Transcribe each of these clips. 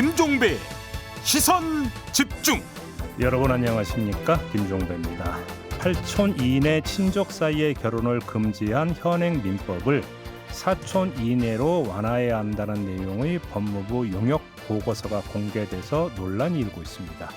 김종배 시선 집중. 여러분 안녕하십니까, 김종배입니다. 8촌 이내 친족 사이의 결혼을 금지한 현행 민법을 4촌 이내로 완화해야 한다는 내용의 법무부 용역 보고서가 공개돼서 논란이 일고 있습니다.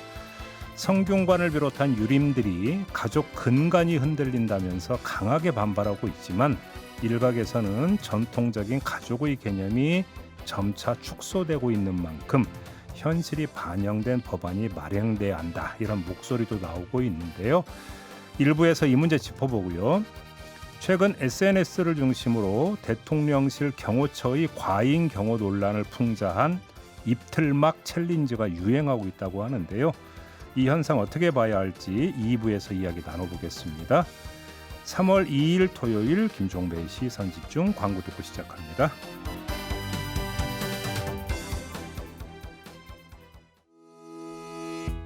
성균관을 비롯한 유림들이 가족 근간이 흔들린다면서 강하게 반발하고 있지만 일각에서는 전통적인 가족의 개념이 점차 축소되고 있는 만큼 현실이 반영된 법안이 마련돼야 한다, 이런 목소리도 나오고 있는데요. 일부에서 이 문제 짚어보고요. 최근 SNS를 중심으로 대통령실 경호처의 과잉 경호 논란을 풍자한 입틀막 챌린지가 유행하고 있다고 하는데요. 이 현상 어떻게 봐야 할지 2부에서 이야기 나눠보겠습니다. 3월 2일 토요일 김종배의 시선집중, 광고 듣고 시작합니다.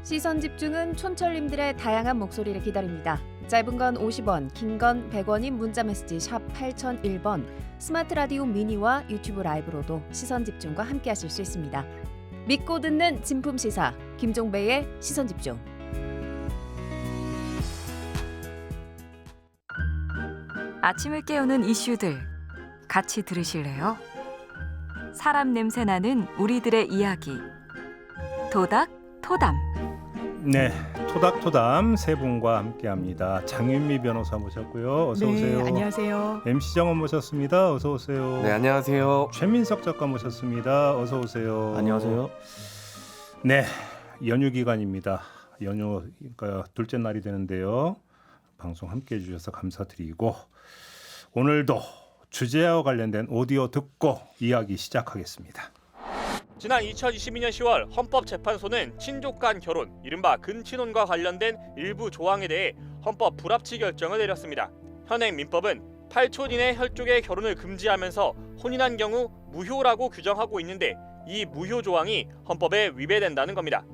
시선집중은 촌철님들의 다양한 목소리를 기다립니다. 짧은 건 50원, 긴 건 100원인 문자메시지 샵 8001번, 스마트 라디오 미니와 유튜브 라이브로도 시선집중과 함께하실 수 있습니다. 믿고 듣는 진품시사 김종배의 시선집중. 아침을 깨우는 이슈들 같이 들으실래요? 사람 냄새 나는 우리들의 이야기 도닥 토담. 네, 토닥토담 세 분과 함께합니다. 장윤미 변호사 모셨고요. 어서 오세요. 네, 안녕하세요. MC 정원 모셨습니다. 어서 오세요. 네, 안녕하세요. 최민석 작가 모셨습니다. 어서 오세요. 안녕하세요. 네, 연휴 기간입니다. 연휴 그러니까 둘째 날이 되는데요. 방송 함께해 주셔서 감사드리고 오늘도 주제와 관련된 오디오 듣고 이야기 시작하겠습니다. 지난 2022년 10월 헌법재판소는 친족 간 결혼, 이른바 근친혼과 관련된 일부 조항에 대해 헌법 불합치 결정을 내렸습니다. 현행 민법은 8촌 이내 혈족의 결혼을 금지하면서 혼인한 경우 무효라고 규정하고 있는데 이 무효 조항이 헌법에 위배된다는 겁니다.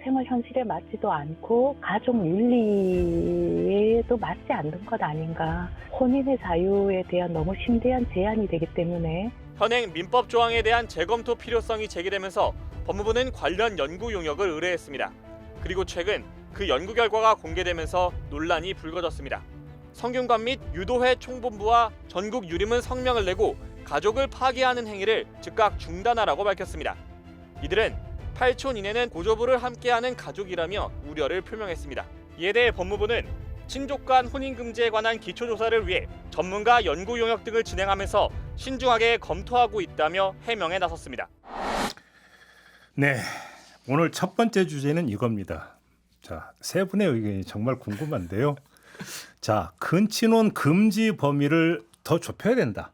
생활 현실에 맞지도 않고 가족 윤리에도 맞지 않는 것 아닌가. 혼인의 자유에 대한 너무 심대한 제한이 되기 때문에 현행 민법 조항에 대한 재검토 필요성이 제기되면서 법무부는 관련 연구 용역을 의뢰했습니다. 그리고 최근 그 연구 결과가 공개되면서 논란이 불거졌습니다. 성균관 및 유도회 총본부와 전국 유림은 성명을 내고 가족을 파기하는 행위를 즉각 중단하라고 밝혔습니다. 이들은 8촌 이내는 고조부를 함께하는 가족이라며 우려를 표명했습니다. 이에 대해 법무부는 친족 간 혼인 금지에 관한 기초조사를 위해 전문가 연구 용역 등을 진행하면서 신중하게 검토하고 있다며 해명에 나섰습니다. 네, 오늘 첫 번째 주제는 이겁니다. 자, 세 분의 의견이 정말 궁금한데요. 자, 근친혼 금지 범위를 더 좁혀야 된다.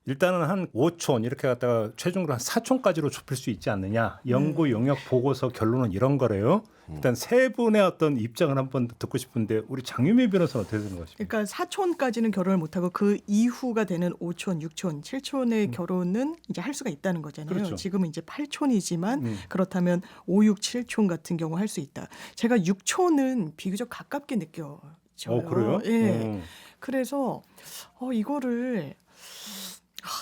일단은 한 5촌 이렇게 갖다가 최종적으로 한 4촌까지로 좁힐 수 있지 않느냐. 연구 용역 보고서 결론은 이런 거래요. 일단 세 분의 어떤 입장을 한번 듣고 싶은데 우리 장윤미 변호사는 어떻게 생각하십니까? 그러니까 4촌까지는 결혼을 못하고 그 이후가 되는 5촌, 6촌, 7촌의 결혼은 이제 할 수가 있다는 거잖아요. 그렇죠. 지금은 이제 8촌이지만 그렇다면 5, 6, 7촌 같은 경우 할 수 있다. 제가 6촌은 비교적 가깝게 느껴져요. 그래요? 예. 그래서 이거를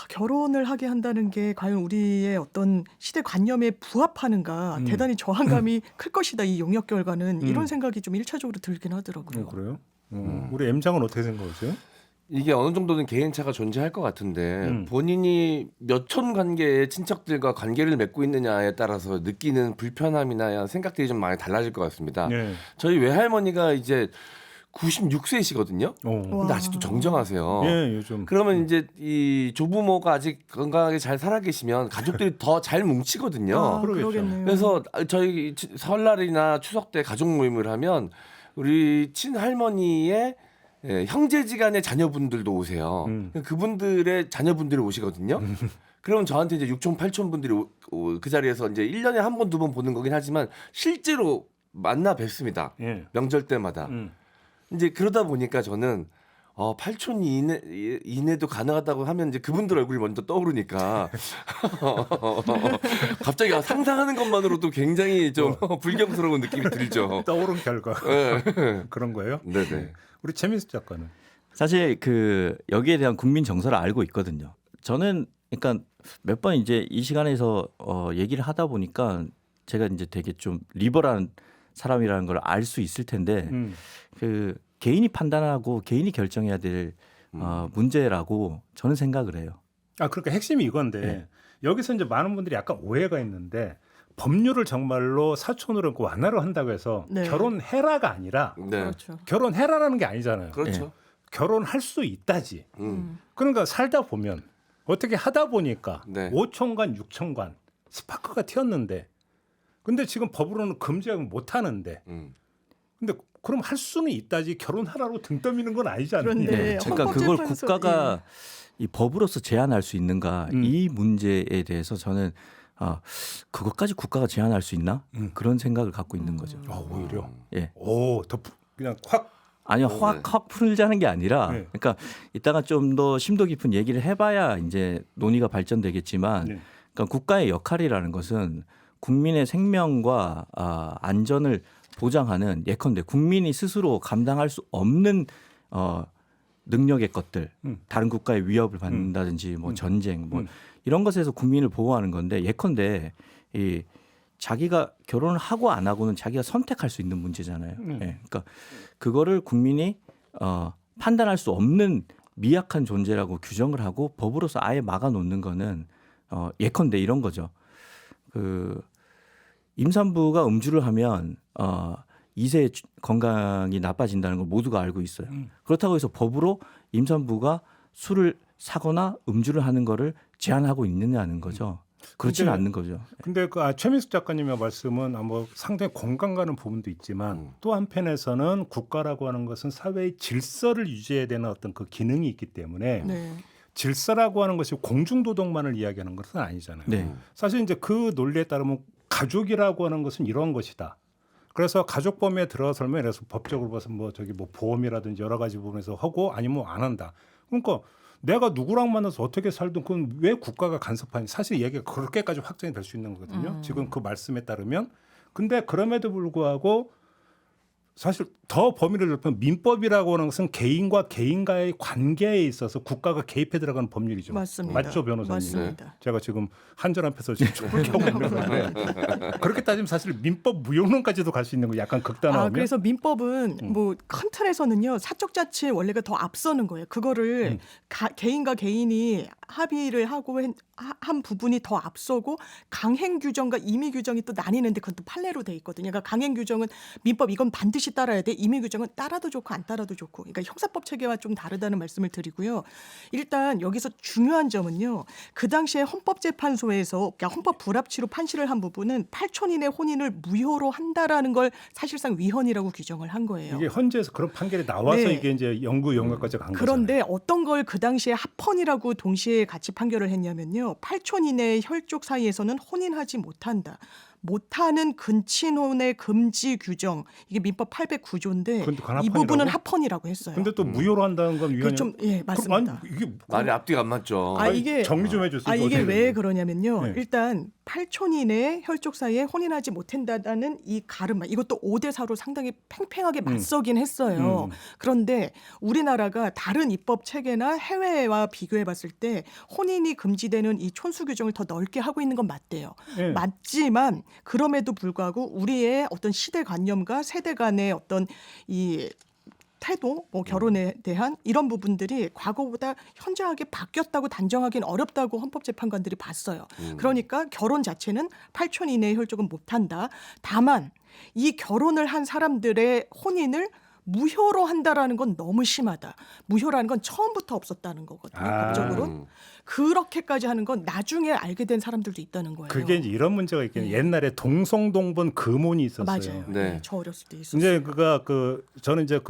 결혼을 하게 한다는 게 과연 우리의 어떤 시대 관념에 부합하는가 대단히 저항감이 클 것이다. 이 용역 결과는 이런 생각이 좀 1차적으로 들긴 하더라고요. 그래요? 우리 M장은 어떻게 생각하세요? 이게 어느 정도는 개인차가 존재할 것 같은데 본인이 몇 촌 관계의 친척들과 관계를 맺고 있느냐에 따라서 느끼는 불편함이나 생각들이 좀 많이 달라질 것 같습니다. 네. 저희 외할머니가 이제 96세이시거든요. 근데 와. 아직도 정정하세요. 예, 요즘. 그러면 이제 이 조부모가 아직 건강하게 잘 살아계시면 가족들이 더 잘 뭉치거든요. 그러겠죠. 그러겠네요. 그래서 저희 설날이나 추석 때 가족 모임을 하면 우리 친할머니의 형제지간의 자녀분들도 오세요. 그분들의 자녀분들이 오시거든요. 그러면 저한테 이제 6촌, 8촌 분들이 그 자리에서 이제 1년에 한 번, 두 번 보는 거긴 하지만 실제로 만나 뵙습니다. 예. 명절 때마다. 이제 그러다 보니까 저는 8촌 이내도 가능하다고 하면 이제 그분들 얼굴이 먼저 떠오르니까 갑자기 상상하는 것만으로도 굉장히 좀 불경스러운 느낌이 들죠. 떠오른 결과 네. 그런 거예요? 네네. 우리 최민수 작가는 사실 여기에 대한 국민 정서를 알고 있거든요. 저는 그러니까 몇 번 이제 이 시간에서 얘기를 하다 보니까 제가 이제 되게 좀 리버럴한 사람이라는 걸 알 수 있을 텐데 그 개인이 판단하고 개인이 결정해야 될 문제라고 저는 생각을 해요. 아 그러니까 핵심이 이건데 네. 여기서 이제 많은 분들이 약간 오해가 있는데 법률을 정말로 사촌으로 완화로 한다고 해서 네. 결혼해라가 아니라 네. 그렇죠. 결혼해라라는 게 아니잖아요. 그렇죠. 결혼할 수 있다지. 음. 그러니까 살다 보면 어떻게 하다 보니까 네. 5천간 6천간 스파크가 튀었는데 근데 지금 법으로는 금지하고 못 하는데 근데 그럼 할 수는 있다지 결혼하라고 등 떠미는 건 아니잖아요. 그런데 네. 그러니까 그걸 헌법재판소- 국가가 이 법으로서 제한할 수 있는가 이 문제에 대해서 저는 그것까지 국가가 제한할 수 있나 그런 생각을 갖고 있는 거죠. 오히려 예. 더 그냥 확 아니요, 네. 확 풀자는 게 아니라, 네. 그러니까 이따가 좀 더 심도 깊은 얘기를 해봐야 이제 논의가 발전되겠지만, 네. 그러니까 국가의 역할이라는 것은 국민의 생명과 안전을 보장하는 예컨대 국민이 스스로 감당할 수 없는 능력의 것들, 다른 국가의 위협을 받는다든지, 뭐 전쟁, 뭐 이런 것에서 국민을 보호하는 건데 예컨대 이 자기가 결혼을 하고 안 하고는 자기가 선택할 수 있는 문제잖아요. 예. 그러니까 그거를 국민이 판단할 수 없는 미약한 존재라고 규정을 하고 법으로서 아예 막아놓는 거는 예컨대 이런 거죠. 그 임산부가 음주를 하면 2세 건강이 나빠진다는 걸 모두가 알고 있어요. 그렇다고 해서 법으로 임산부가 술을 사거나 음주를 하는 거를 제한하고 있느냐는 거죠. 그렇지는 근데- 않는 거죠. 근데 그 최민숙 작가님의 말씀은 뭐 상당히 공감 가는 부분도 있지만 또 한편에서는 국가라고 하는 것은 사회의 질서를 유지해야 되는 어떤 그 기능이 있기 때문에 네. 질서라고 하는 것이 공중도덕만을 이야기하는 것은 아니잖아요. 네. 사실 이제 그 논리에 따르면 가족이라고 하는 것은 이런 것이다. 그래서 가족 범위에 들어서면 그래서 법적으로 봐서 뭐 보험이라든지 여러 가지 부분에서 하고 아니면 안 한다. 그러니까 내가 누구랑 만나서 어떻게 살든 그건 왜 국가가 간섭하니? 사실 얘기가 그렇게까지 확정이 될 수 있는 거거든요. 지금 그 말씀에 따르면. 근데 그럼에도 불구하고 사실 더 범위를 넓히면 민법이라고 하는 것은 개인과 개인과의 관계에 있어서 국가가 개입해 들어가는 법률이죠. 맞습니다. 맞죠, 변호사님? 맞습니다. 제가 지금 한전 앞에서 지금 촛불 켜고 있는 건데 그렇게 따지면 사실 민법 무용론까지도 갈 수 있는 거 약간 극단화하면. 그래서 민법은 뭐 큰 틀에서는요 사적 자치의 원리가 더 앞서는 거예요. 그거를 개인과 개인이 합의를 하고 한 부분이 더 앞서고 강행 규정과 임의 규정이 또 나뉘는데 그것도 판례로 돼 있거든요. 그러니까 강행 규정은 민법 이건 반드시 따라야 돼. 임의 규정은 따라도 좋고 안 따라도 좋고. 그러니까 형사법 체계와 좀 다르다는 말씀을 드리고요. 일단 여기서 중요한 점은요. 그 당시에 헌법재판소에서 그러니까 헌법 불합치로 판시를 한 부분은 8촌 이내 혼인을 무효로 한다라는 걸 사실상 위헌이라고 규정을 한 거예요. 이게 헌재에서 그런 판결이 나와서 네. 이게 이제 영구 영역까지 간 그런데 거잖아요. 어떤 걸 그 당시에 합헌이라고 동시에 같이 판결을 했냐면요. 8촌 이내의 혈족 사이에서는 혼인하지 못하는 근친혼의 금지 규정 이게 민법 809조인데 그건 관합헌이라고? 이 부분은 합헌이라고 했어요. 근데 또 무효로 한다는 건 위헌이. 맞습니다. 이게 말이 앞뒤가 안 맞죠. 이게 정리 좀 해주세요. 이게 왜 그러냐면요. 네. 일단 8촌 이내의 혈족 사이에 혼인하지 못한다는 이 가름만 이것도 5대 4로 상당히 팽팽하게 맞서긴 했어요. 그런데 우리나라가 다른 입법 체계나 해외와 비교해 봤을 때 혼인이 금지되는 이 촌수 규정을 더 넓게 하고 있는 건 맞대요. 네. 맞지만 그럼에도 불구하고 우리의 어떤 시대관념과 세대 간의 어떤 이 태도, 뭐 결혼에 대한 이런 부분들이 과거보다 현저하게 바뀌었다고 단정하기는 어렵다고 헌법재판관들이 봤어요. 그러니까 결혼 자체는 8촌 이내의 혈족은 못한다. 다만 이 결혼을 한 사람들의 혼인을 무효로 한다라는 건 너무 심하다. 무효라는 건 처음부터 없었다는 거거든요. 법적으로. 그렇게까지 하는 건 나중에 알게 된 사람들도 있다는 거예요. 그게 이제 이런 문제가 있겠네요. 옛날에 동성동본 금혼이 있었어요. 맞아요. 네. 저 어렸을 때 있었어요. 이제 저는 이제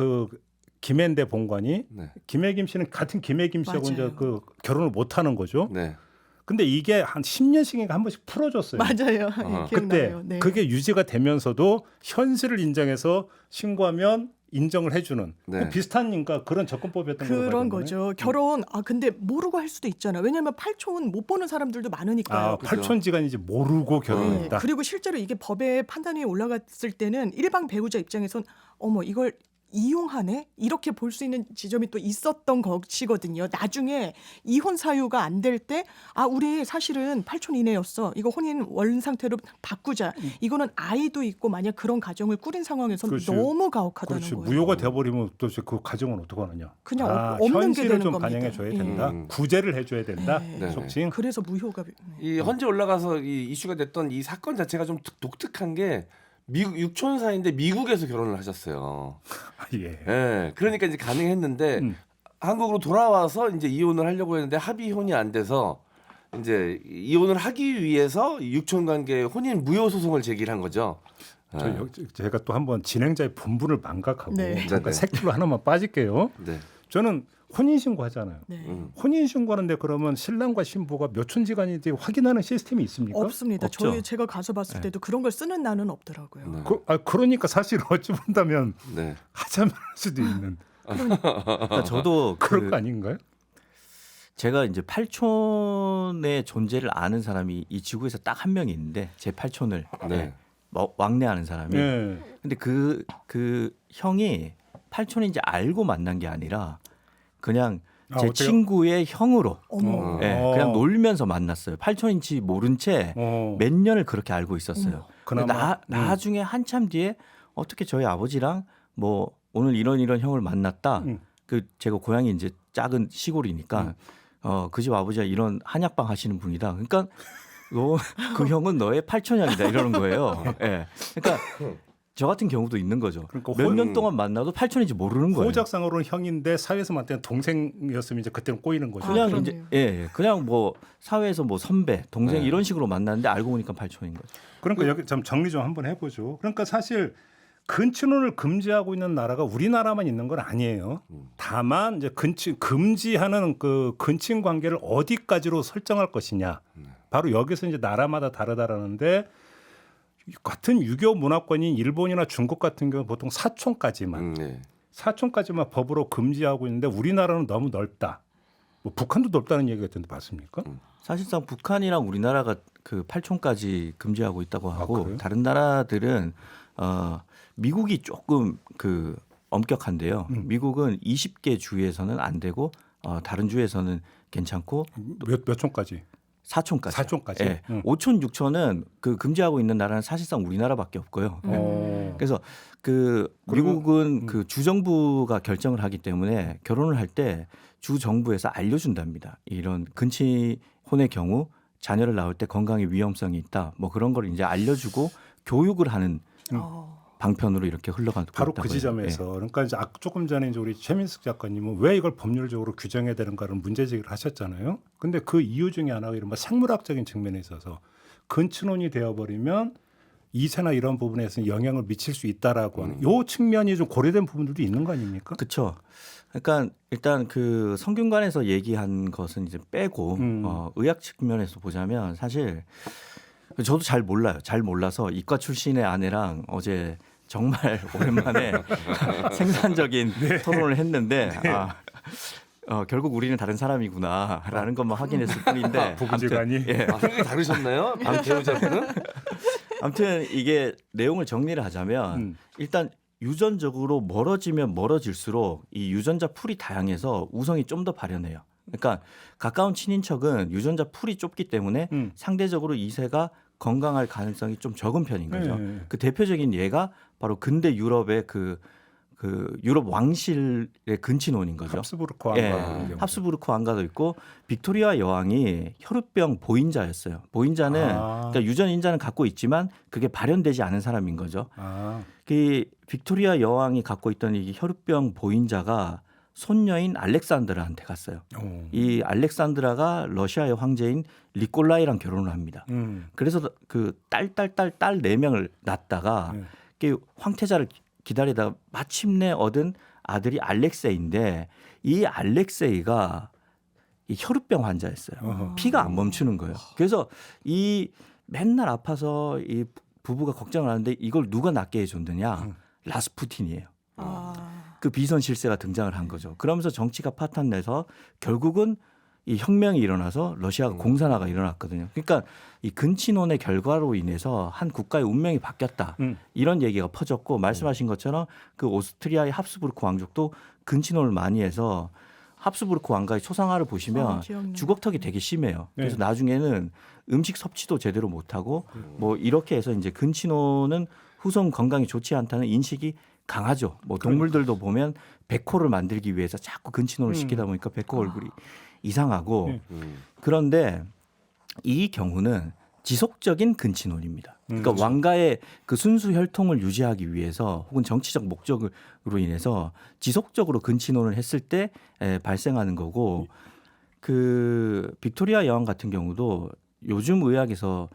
김앤대 본관이 네. 김혜김 씨는 같은 김혜김 씨하고 맞아요. 이제 결혼을 못 하는 거죠. 네. 근데 이게 한 10년씩인가 한 번씩 풀어줬어요. 맞아요. 아. 그때 기억나요. 네. 그게 유지가 되면서도 현실을 인정해서 신고하면 인정을 해주는 네. 비슷한니까 그런 접근법이었던 그런 거죠. 결혼 근데 모르고 할 수도 있잖아요. 왜냐하면 8촌 못 보는 사람들도 많으니까요. 팔촌지간인지 모르고 결혼했다. 그리고 실제로 이게 법의 판단이 올라갔을 때는 일반 배우자 입장에선 어머 이걸 이용하네? 이렇게 볼 수 있는 지점이 또 있었던 것이거든요. 나중에 이혼 사유가 안 될 때, 우리 사실은 8촌 이내였어. 이거 혼인 원 상태로 바꾸자. 이거는 아이도 있고 만약 그런 가정을 꾸린 상황에서 그렇지. 너무 가혹하다는 그렇지. 거예요. 무효가 돼버리면 또 그 가정은 어떻게 하느냐. 그냥 없는 게 현실을 되는 좀 겁니다. 반영해줘야 된다. 예. 구제를 해줘야 된다. 네. 속칭. 그래서 무효가 이 헌재 올라가서 이 이슈가 됐던 이 사건 자체가 좀 독특한 게 미국 육촌사인데 미국에서 결혼을 하셨어요. 예. 예. 그러니까 이제 가능했는데 한국으로 돌아와서 이제 이혼을 하려고 했는데 합의혼이 안 돼서 이제 이혼을 하기 위해서 육촌 관계 혼인 무효 소송을 제기한 거죠. 제가 또 한번 진행자의 본분을 망각하고 네. 잠깐 네. 색깔로 하나만 빠질게요. 네. 저는 혼인신고 하잖아요. 네. 혼인신고하는데 그러면 신랑과 신부가 몇 촌지간인지 확인하는 시스템이 있습니까? 없습니다. 없죠. 제가 가서 봤을 때도 그런 걸 쓰는 나는 없더라고요. 네. 그러니까 사실 어찌 본다면 네. 하자면 할 수도 있는 그러니까 저도 그럴 거 아닌가요? 제가 이제 8촌의 존재를 아는 사람이 이 지구에서 딱 한 명이 있는데 제 8촌을 네. 왕래하는 사람이. 네. 근데 그 형이 8촌인지 알고 만난 게 아니라 그냥 제 어때요? 친구의 형으로 어머. 예, 그냥 놀면서 만났어요. 8촌인지 모른 채 몇 년을 그렇게 알고 있었어요. 근데 그나마 나중에 한참 뒤에 어떻게 저희 아버지랑 뭐 오늘 이런 형을 만났다. 그 제가 고향이 이제 작은 시골이니까 그 집 아버지가 이런 한약방 하시는 분이다. 그러니까 그 형은 너의 8촌형이다 이러는 거예요. 예. 그러니까 저 같은 경우도 있는 거죠. 그러니까 몇 년 동안 만나도 8촌인지 모르는 거예요. 호적상으로는 형인데 사회에서 만나는 동생이었으면 이제 그때는 꼬이는 거죠. 그냥 그러네요. 이제 그냥 뭐 사회에서 뭐 선배, 동생 네. 이런 식으로 만났는데 알고 보니까 8촌인 거죠. 그러니까 여기 좀 정리 좀 한번 해보죠. 그러니까 사실 근친혼을 금지하고 있는 나라가 우리나라만 있는 건 아니에요. 다만 이제 금지하는 그 근친 관계를 어디까지로 설정할 것이냐. 바로 여기서 이제 나라마다 다르다라는데 같은 유교 문화권인 일본이나 중국 같은 경우 보통 사촌까지만 네. 사촌까지만 법으로 금지하고 있는데 우리나라는 너무 넓다. 뭐 북한도 넓다는 얘기가 있던데 맞습니까? 사실상 북한이랑 우리나라가 그 8촌까지 금지하고 있다고 하고 그래요? 다른 나라들은 미국이 조금 그 엄격한데요. 미국은 20개 주에서는 안 되고 다른 주에서는 괜찮고 몇 촌까지? 4촌까지. 4촌까지. 예. 5촌, 6촌은 그 금지하고 있는 나라는 사실상 우리나라밖에 없고요. 그래서 그 미국은 그 주정부가 결정을 하기 때문에 결혼을 할 때 주정부에서 알려준답니다. 이런 근친혼의 경우 자녀를 낳을 때 건강에 위험성이 있다. 뭐 그런 걸 이제 알려주고 교육을 하는 방편으로 이렇게 흘러가고 바로 있다고 그 해요. 지점에서 그러니까 이제 조금 전에 이제 우리 최민숙 작가님은 왜 이걸 법률적으로 규정해야 되는가를 문제 제기를 하셨잖아요. 근데 그 이유 중에 하나가 이런 생물학적인 측면에 있어서 근친혼이 되어버리면 이세나 이런 부분에서 영향을 미칠 수 있다라고 하는 요 측면이 좀 고려된 부분들도 있는 거 아닙니까? 그렇죠. 그러니까 일단 그 성균관에서 얘기한 것은 이제 빼고 의학 측면에서 보자면 사실 저도 잘 몰라요. 잘 몰라서 이과 출신의 아내랑 어제 정말 오랜만에 생산적인 토론을 했는데 결국 우리는 다른 사람이구나라는 것만 확인했을 뿐인데 부부지간이 생각이 다르셨나요? 배우자분은? 아무튼 이게 내용을 정리를 하자면 일단 유전적으로 멀어지면 멀어질수록 이 유전자 풀이 다양해서 우성이 좀 더 발현해요. 그러니까 가까운 친인척은 유전자 풀이 좁기 때문에 상대적으로 이세가 건강할 가능성이 좀 적은 편인 거죠. 그 대표적인 예가 바로 근대 유럽의 그 유럽 왕실의 근친혼인 거죠. 합스부르크 왕가. 합스부르크 왕가도 있고 빅토리아 여왕이 혈우병 보인자였어요. 보인자는 그러니까 유전 인자는 갖고 있지만 그게 발현되지 않은 사람인 거죠. 그 빅토리아 여왕이 갖고 있던 이 혈우병 보인자가 손녀인 알렉산드라한테 갔어요. 이 알렉산드라가 러시아의 황제인 니콜라이랑 결혼을 합니다. 그래서 그 딸 4명을 낳다가 황태자를 기다리다가 마침내 얻은 아들이 알렉세이인데 이 알렉세이가 이 혈우병 환자였어요. 피가 안 멈추는 거예요. 그래서 이 맨날 아파서 이 부부가 걱정을 하는데 이걸 누가 낫게 해줬느냐? 라스푸틴이에요. 그 비선 실세가 등장을 한 거죠. 그러면서 정치가 파탄내서 결국은 이 혁명이 일어나서 러시아가 공산화가 일어났거든요. 그러니까 이 근친혼의 결과로 인해서 한 국가의 운명이 바뀌었다. 이런 얘기가 퍼졌고 말씀하신 것처럼 그 오스트리아의 합스부르크 왕족도 근친혼을 많이 해서 합스부르크 왕가의 초상화를 보시면 주걱턱이 되게 심해요. 그래서 나중에는 음식 섭취도 제대로 못하고 뭐 이렇게 해서 이제 근친혼은 후손 건강이 좋지 않다는 인식이 강하죠. 뭐 동물들도 보면 백호를 만들기 위해서 자꾸 근친혼을 시키다 보니까 백호 얼굴이 이상하고 그런데 이 경우는 지속적인 근친혼입니다. 그러니까 왕가의 그 순수 혈통을 유지하기 위해서 혹은 정치적 목적으로 인해서 지속적으로 근친혼을 했을 때 발생하는 거고 그 빅토리아 여왕 같은 경우도 요즘 의학에서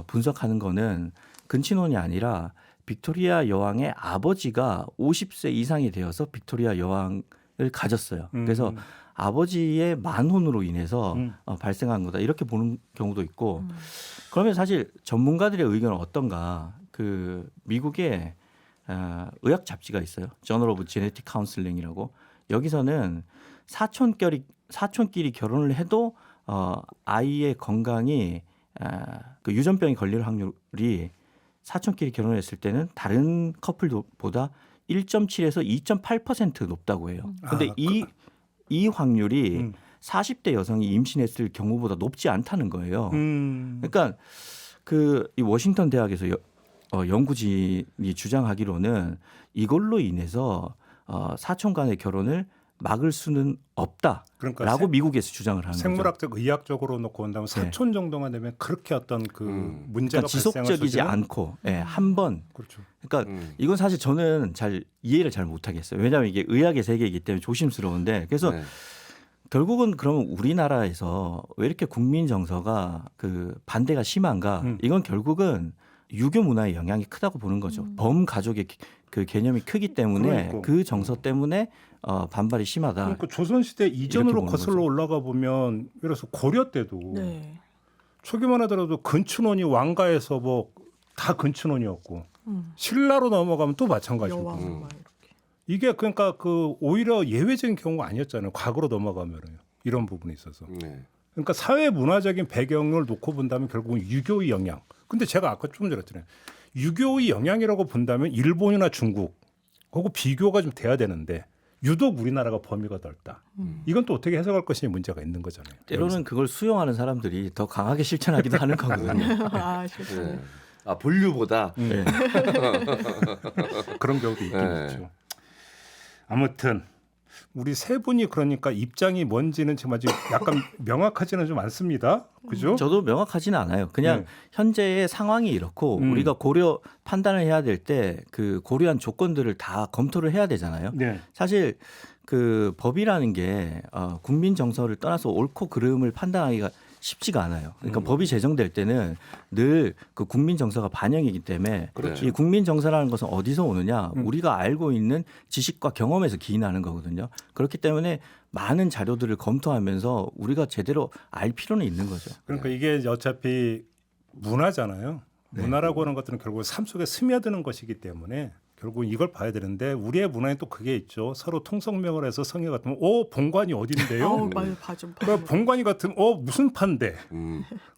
분석하는 거는 근친혼이 아니라 빅토리아 여왕의 아버지가 50세 이상이 되어서 빅토리아 여왕을 가졌어요. 그래서 아버지의 만혼으로 인해서 발생한 거다 이렇게 보는 경우도 있고 그러면 사실 전문가들의 의견은 어떤가? 그 미국의 의학 잡지가 있어요. Journal of Genetic Counseling이라고 여기서는 사촌끼리 결혼을 해도 아이의 건강이 그 유전병이 걸릴 확률이 사촌끼리 결혼했을 때는 다른 커플보다 1.7에서 2.8% 높다고 해요. 근데 이 확률이 40대 여성이 임신했을 경우보다 높지 않다는 거예요. 그러니까 이 워싱턴 대학에서 연구진이 주장하기로는 이걸로 인해서 사촌 간의 결혼을 막을 수는 없다라고 그러니까 미국에서 주장을 하는 거죠. 생물학적, 의학적으로 놓고 본다면 사촌 정도만 되면 그렇게 어떤 그 문제가 그러니까 지속적이지 않고 한 번. 그렇죠. 그러니까 이건 사실 저는 잘 이해를 잘 못하겠어요. 왜냐하면 이게 의학의 세계이기 때문에 조심스러운데 그래서 결국은 그러면 우리나라에서 왜 이렇게 국민 정서가 그 반대가 심한가? 이건 결국은 유교 문화의 영향이 크다고 보는 거죠. 범가족의 그 개념이 크기 때문에 그 정서 때문에 반발이 심하다. 그러니까 조선시대 이전으로 거슬러 올라가 보면 예를 들어서 고려 때도 초기만 하더라도 근친혼이 왕가에서 뭐 다 근친혼이었고 신라로 넘어가면 또 마찬가지고 이게 그러니까 그 오히려 예외적인 경우가 아니었잖아요. 과거로 넘어가면은 이런 부분이 있어서. 그러니까 사회 문화적인 배경을 놓고 본다면 결국은 유교의 영향. 근데 제가 아까 좀 전에 했잖아요. 유교의 영향이라고 본다면 일본이나 중국하고 비교가 좀 돼야 되는데 유독 우리나라가 범위가 넓다. 이건 또 어떻게 해석할 것이 문제가 있는 거잖아요. 때로는 여기서. 그걸 수용하는 사람들이 더 강하게 실천하기도 하는 거거든요. 본류보다 그런 경우도 있긴 있죠. 아무튼 우리 세 분이 그러니까 입장이 뭔지는 지금 아직 약간 명확하지는 좀 않습니다. 그죠? 저도 명확하지는 않아요. 그냥 현재의 상황이 이렇고 우리가 판단을 해야 될 때 그 고려한 조건들을 다 검토를 해야 되잖아요. 사실 그 법이라는 게 국민 정서를 떠나서 옳고 그름을 판단하기가 쉽지가 않아요. 그러니까 법이 제정될 때는 늘 그 국민 정서가 반영이기 때문에 이 국민 정서라는 것은 어디서 오느냐? 우리가 알고 있는 지식과 경험에서 기인하는 거거든요. 그렇기 때문에 많은 자료들을 검토하면서 우리가 제대로 알 필요는 있는 거죠. 그러니까 이게 어차피 문화잖아요. 문화라고 하는 것들은 결국 삶 속에 스며드는 것이기 때문에 결국 이걸 봐야 되는데 우리의 문화에 또 그게 있죠. 서로 통성명을 해서 성에 같으면 본관이 어딘데요? 본관이 같으면 무슨 판데?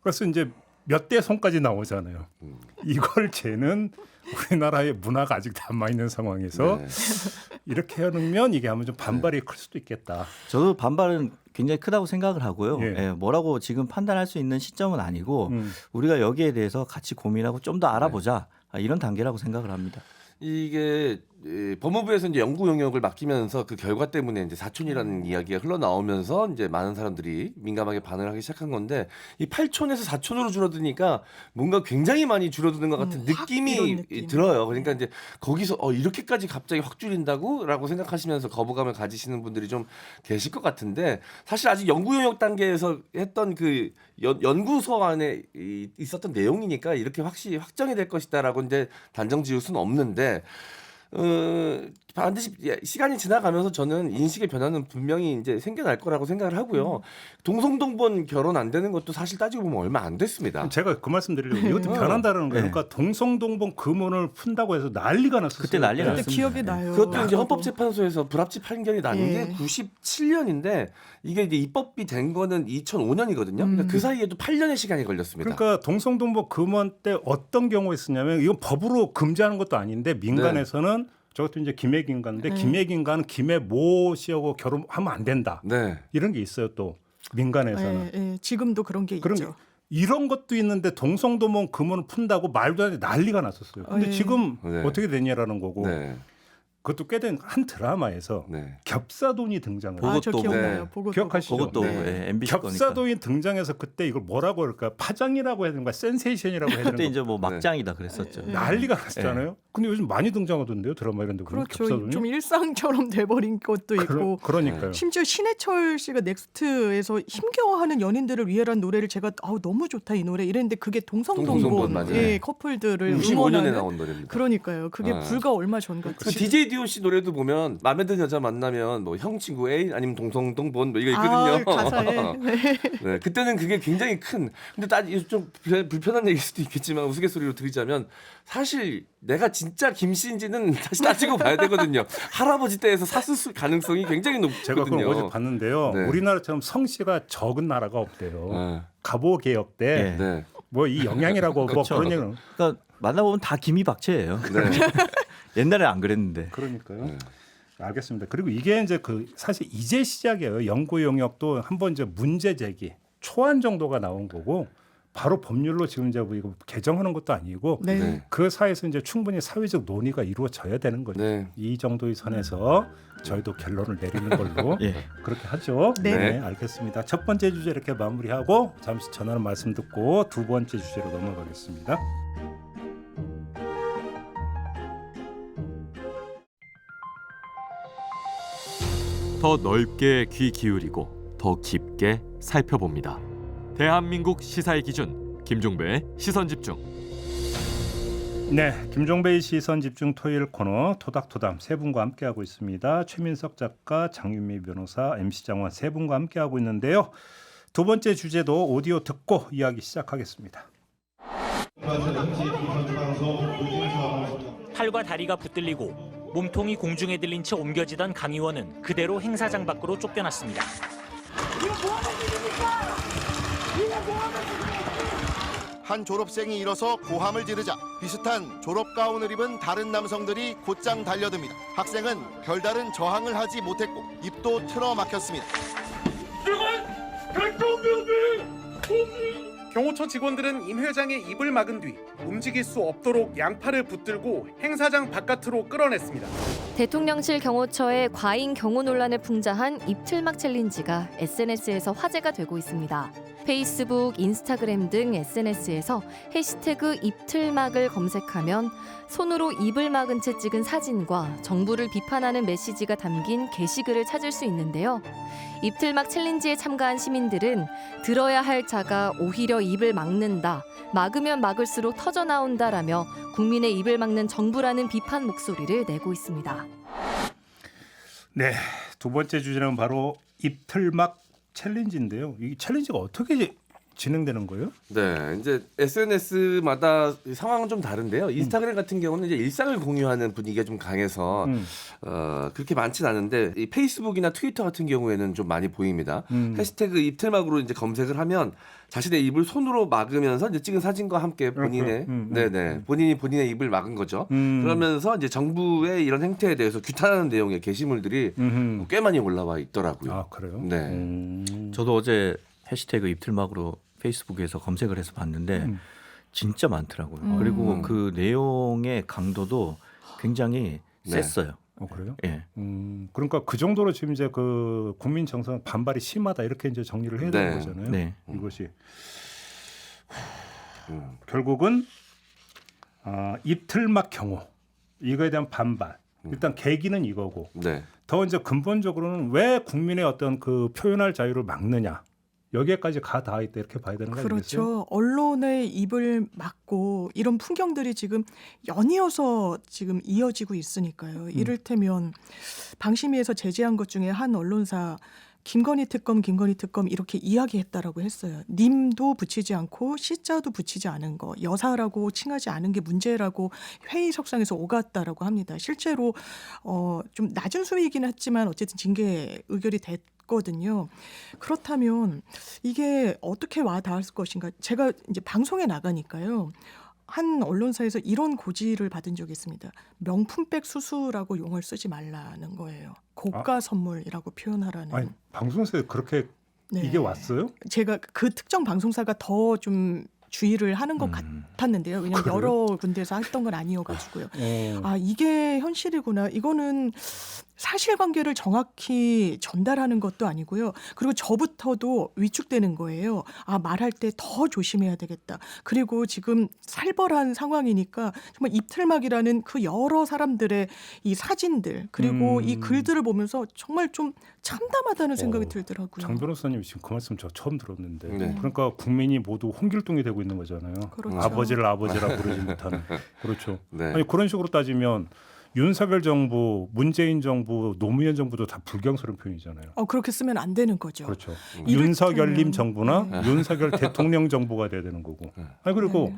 그래서 이제 몇 대 손까지 나오잖아요. 이걸 재는 우리나라의 문화가 아직 남아있는 상황에서 이렇게 하면 이게 하면 좀 반발이 클 수도 있겠다. 저도 반발은 굉장히 크다고 생각을 하고요. 뭐라고 지금 판단할 수 있는 시점은 아니고 우리가 여기에 대해서 같이 고민하고 좀 더 알아보자 이런 단계라고 생각을 합니다. 이게 법무부에서 이제 연구 영역을 맡기면서 그 결과 때문에 이제 사촌이라는 이야기가 흘러나오면서 이제 많은 사람들이 민감하게 반응을 하기 시작한 건데 이 8촌에서 4촌으로 줄어드니까 뭔가 굉장히 많이 줄어드는 것 같은 느낌이 들어요. 그러니까 이제 거기서 이렇게까지 갑자기 확 줄인다고라고 생각하시면서 거부감을 가지시는 분들이 좀 계실 것 같은데 사실 아직 연구 영역 단계에서 했던 그 연구서 안에 있었던 내용이니까 이렇게 확실히 확정이 될 것이다라고 이제 단정 지을 수는 없는데 반드시 시간이 지나가면서 저는 인식의 변화는 분명히 이제 생겨날 거라고 생각을 하고요. 동성동본 결혼 안 되는 것도 사실 따지고 보면 얼마 안 됐습니다. 제가 그 말씀 드리려고 이것도 변한다는 거예요. 네. 그러니까 동성동본 금혼을 푼다고 해서 난리가 났었어요. 그때 난리가 그때 났습니다. 기억이 나요. 그것도 이제 헌법재판소에서 불합치 판결이 나는 예. 게 97년인데 이게 이제 입법이 된 거는 2005년이거든요. 그러니까 그 사이에도 8년의 시간이 걸렸습니다. 그러니까 동성동본 금혼 때 어떤 경우가 있었냐면 이건 법으로 금지하는 것도 아닌데 민간에서는 저것도 이제 김해긴가인데 김해긴가는 김해 모 씨하고 결혼하면 안 된다. 네. 이런 게 있어요 또 민간에서는. 예, 지금도 그런 게 그런 게 있죠. 이런 것도 있는데 동성동본 금혼을 푼다고 말도 안 돼 난리가 났었어요. 근데 예. 지금 네. 어떻게 됐냐라는 거고 네. 그것도 꽤 된 한 드라마에서 네. 겹사돈이 등장을 보고 해요. 저 또 기억나요. 네. 보고 기억하시죠? 그것도 네. MBC 거니까. 겹사돈이 등장해서 그때 이걸 뭐라고 할까 파장이라고 해야 되는가 센세이션이라고 해야 그때 되는 이제 거 뭐 막장이다 그랬었죠. 난리가 났잖아요. 근데 요즘 많이 등장하던데요 드라마 이런 데 보면 그렇죠. 겹사돈이. 좀 일상처럼 돼버린 것도 있고. 그러니까요. 심지어 신해철 씨가 넥스트에서 힘겨워하는 연인들을 위해라는 노래를 제가 너무 좋다 이 노래 이랬는데 그게 동성동본, 동성동본 맞아요. 예, 커플들을 95년에 응원하는 나온 노래입니다. 그러니까요. 그게 불과 얼마 전 같이. 그 DJ DOC 노래도 보면 마음에 드는 여자 만나면 뭐 형 친구 A 아니면 동성동본 뭐 이거 있거든요. 가사에. 네. 네, 그때는 그게 굉장히 큰. 근데 좀 불편한 얘기일 수도 있겠지만 우스갯소리로 드리자면 사실 내가 진짜 김씨인지는 다시 따지고 봐야 되거든요. 할아버지 때에서 샀을 가능성이 굉장히 높거든요. 제가 그걸 어제 봤는데요. 네. 우리나라처럼 성씨가 적은 나라가 없대요. 네. 갑오 개혁 때 네. 뭐 이 영향이라고 뭐 그렇죠. 그런 얘기는 그러니까 만나보면 다 김이박채예요. 네. 옛날에 안 그랬는데. 그러니까요. 네. 알겠습니다. 그리고 이게 이제 그 사실 이제 시작이에요. 연구 영역도 한번 이제 문제 제기 초안 정도가 나온 거고 바로 법률로 지금 이제 뭐 이거 개정하는 것도 아니고 네. 네. 그 사이에서 이제 충분히 사회적 논의가 이루어져야 되는 거죠. 네. 이 정도의 선에서 저희도 결론을 내리는 걸로 예. 그렇게 하죠. 네. 알겠습니다. 첫 번째 주제 이렇게 마무리하고 잠시 전하는 말씀 듣고 두 번째 주제로 넘어가겠습니다. 더 넓게 귀 기울이고 더 깊게 살펴봅니다. 대한민국 시사의 기준 김종배의 시선집중. 네, 김종배의 시선 집중 토요일 코너 토닥토담 세 분과 함께하고 있습니다. 최민석 작가, 장윤미 변호사, MC 장원 세 분과 함께하고 있는데요. 두 번째 주제도 오디오 듣고 이야기 시작하겠습니다. 팔과 다리가 붙들리고 몸통이 공중에 들린 채 옮겨지던 강 의원은 그대로 행사장 밖으로 쫓겨났습니다. 한 졸업생이 일어서 고함을 지르자 비슷한 졸업 가운을 입은 다른 남성들이 곧장 달려듭니다. 학생은 별다른 저항을 하지 못했고 입도 틀어막혔습니다. 경호처 직원들은 임 회장의 입을 막은 뒤 움직일 수 없도록 양팔을 붙들고 행사장 바깥으로 끌어냈습니다. 대통령실 경호처의 과잉 경호 논란을 풍자한 입틀막 챌린지가 SNS에서 화제가 되고 있습니다. 페이스북, 인스타그램 등 SNS에서 해시태그 입틀막을 검색하면 손으로 입을 막은 채 찍은 사진과 정부를 비판하는 메시지가 담긴 게시글을 찾을 수 있는데요. 입틀막 챌린지에 참가한 시민들은 들어야 할 자가 오히려 입을 막는다, 막으면 막을수록 터져나온다라며 국민의 입을 막는 정부라는 비판 목소리를 내고 있습니다. 네, 두 번째 주제는 바로 입틀막 챌린지인데요. 이 챌린지가 어떻게 진행되는 거예요? 네, 이제 SNS마다 상황은 좀 다른데요. 인스타그램 같은 경우는 이제 일상을 공유하는 분위기가 좀 강해서 그렇게 많진 않은데 이 페이스북이나 트위터 같은 경우에는 좀 많이 보입니다. 해시태그 입틀막으로 이제 검색을 하면 자신의 입을 손으로 막으면서 이제 찍은 사진과 함께 본인의 본인의 입을 막은 거죠. 그러면서 이제 정부의 이런 행태에 대해서 규탄하는 내용의 게시물들이 꽤 많이 올라와 있더라고요. 아, 그래요? 네. 저도 어제 해시태그 입틀막으로 페이스북에서 검색을 해서 봤는데 진짜 많더라고요. 그리고 그 내용의 강도도 굉장히 셌어요. 그래요? 예. 그러니까 그 정도로 지금 이제 그 국민 정서는 반발이 심하다 이렇게 이제 정리를 해야 되는 거잖아요. 네. 이것이 결국은 입틀막 경호 이거에 대한 반발. 일단 계기는 이거고. 네. 더 이제 근본적으로는 왜 국민의 어떤 그 표현할 자유를 막느냐. 여기에까지 가 닿아 있다 이렇게 봐야 되는 거 아니겠어요? 그렇죠. 언론의 입을 막고 이런 풍경들이 지금 연이어서 지금 이어지고 있으니까요. 이를테면 방심위에서 제재한 것 중에 한 언론사 김건희 특검 이렇게 이야기했다라고 했어요. 님도 붙이지 않고 시자도 붙이지 않은 거, 여사라고 칭하지 않은 게 문제라고 회의석상에서 오갔다라고 합니다. 실제로 좀 낮은 수위이긴 했지만 어쨌든 징계 의결이 됐거든요. 그렇다면 이게 어떻게 와 닿을 것인가? 제가 이제 방송에 나가니까요. 한 언론사에서 이런 고지를 받은 적이 있습니다. 명품백 수수라고 용어를 쓰지 말라는 거예요. 고가 선물이라고 표현하라는. 아니, 방송사에 그렇게 네. 이게 왔어요? 제가 그 특정 방송사가 더 좀 주의를 하는 것 같았는데요. 왜냐하면 그래요? 여러 군데서 했던 건 아니어가지고요. 아, 이게 현실이구나. 이거는 사실관계를 정확히 전달하는 것도 아니고요. 그리고 저부터도 위축되는 거예요. 아, 말할 때 더 조심해야 되겠다. 그리고 지금 살벌한 상황이니까 정말 입틀막이라는 그 여러 사람들의 이 사진들 그리고 이 글들을 보면서 정말 좀 참담하다는 생각이 들더라고요. 장 변호사님 지금 그 말씀 저 처음 들었는데 네. 그러니까 국민이 모두 홍길동이 되고 있는 거잖아요. 그렇죠. 아버지를 아버지라 부르지 못하는. 그렇죠. 네. 아니 그런 식으로 따지면 윤석열 정부, 문재인 정부, 노무현 정부도 다 불경스러운 표현이잖아요. 그렇게 쓰면 안 되는 거죠. 그렇죠. 이를테면- 윤석열님 정부나 윤석열 대통령 정부가 돼야 되는 거고. 아니 그리고 네.